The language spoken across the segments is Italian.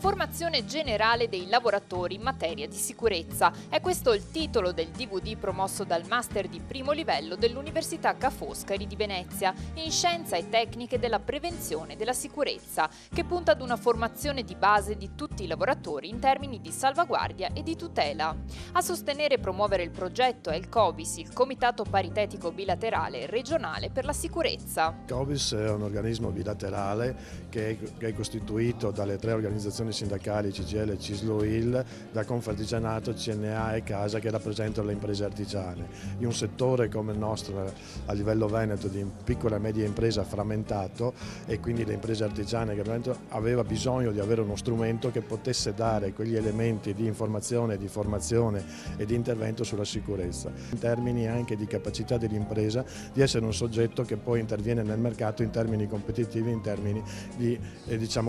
Formazione generale dei lavoratori in materia di sicurezza. È questo il titolo del DVD promosso dal Master di primo livello dell'Università Ca' Foscari di Venezia in Scienza e Tecniche della Prevenzione della Sicurezza, che punta ad una formazione di base di tutti i lavoratori in termini di salvaguardia e di tutela. A sostenere e promuovere il progetto è il COBIS, il Comitato Paritetico Bilaterale Regionale per la Sicurezza. Il COBIS è un organismo bilaterale che è costituito dalle tre organizzazioni sindacali CGIL, CISL-UIL, da Confartigianato, CNA e Casa, che rappresentano le imprese artigiane. In un settore come il nostro a livello veneto di piccola e media impresa frammentato, e quindi le imprese artigiane che aveva bisogno di avere uno strumento che potesse dare quegli elementi di informazione, di formazione e di intervento sulla sicurezza, in termini anche di capacità dell'impresa di essere un soggetto che poi interviene nel mercato in termini competitivi, in termini di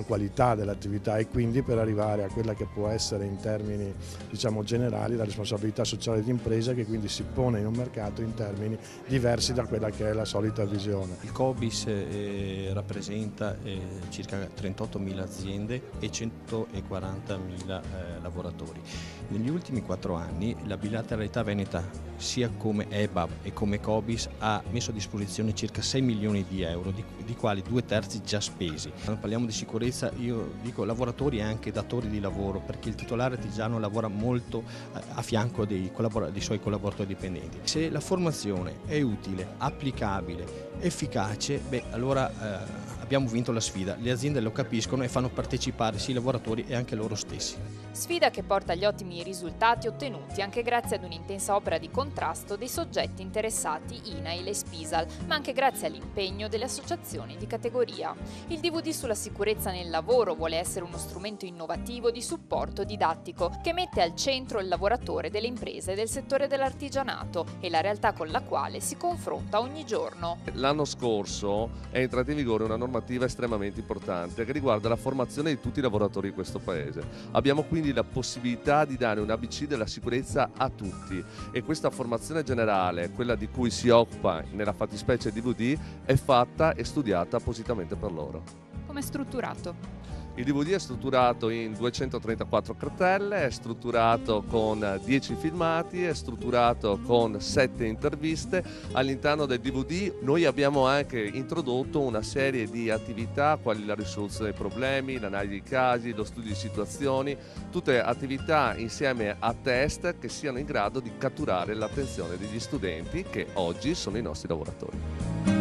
qualità dell'attività, e quindi per arrivare a quella che può essere in termini generali la responsabilità sociale di impresa, che quindi si pone in un mercato in termini diversi da quella che è la solita visione. Il COBIS rappresenta circa 38.000 aziende e 140.000 lavoratori. Negli ultimi 4 anni la bilateralità veneta, sia come EBAB e come COBIS, ha messo a disposizione circa 6 milioni di euro, di quali 2/3 già spesi. Quando parliamo di sicurezza io dico lavoratori e anche datori di lavoro, perché il titolare artigiano lavora molto a fianco dei suoi collaboratori dipendenti. Se la formazione è utile, applicabile, efficace, allora abbiamo vinto la sfida. Le aziende lo capiscono e fanno partecipare sia i lavoratori e anche loro stessi. Sfida che porta agli ottimi risultati ottenuti anche grazie ad un'intensa opera di contrasto dei soggetti interessati INAIL e Spisal, ma anche grazie all'impegno delle associazioni di categoria. Il DVD sulla sicurezza nel lavoro vuole essere uno strumento innovativo di supporto didattico che mette al centro il lavoratore delle imprese e del settore dell'artigianato e la realtà con la quale si confronta ogni giorno. L'anno scorso è entrata in vigore una normativa estremamente importante che riguarda la formazione di tutti i lavoratori di questo Paese. Abbiamo quindi la possibilità di dare un ABC della sicurezza a tutti, e questa formazione generale, quella di cui si occupa nella fattispecie DVD, è fatta e studiata appositamente per loro. Come è strutturato? Il DVD è strutturato in 234 cartelle, è strutturato con 10 filmati, è strutturato con 7 interviste. All'interno del DVD noi abbiamo anche introdotto una serie di attività quali la risoluzione dei problemi, l'analisi di casi, lo studio di situazioni, tutte attività insieme a test che siano in grado di catturare l'attenzione degli studenti, che oggi sono i nostri lavoratori.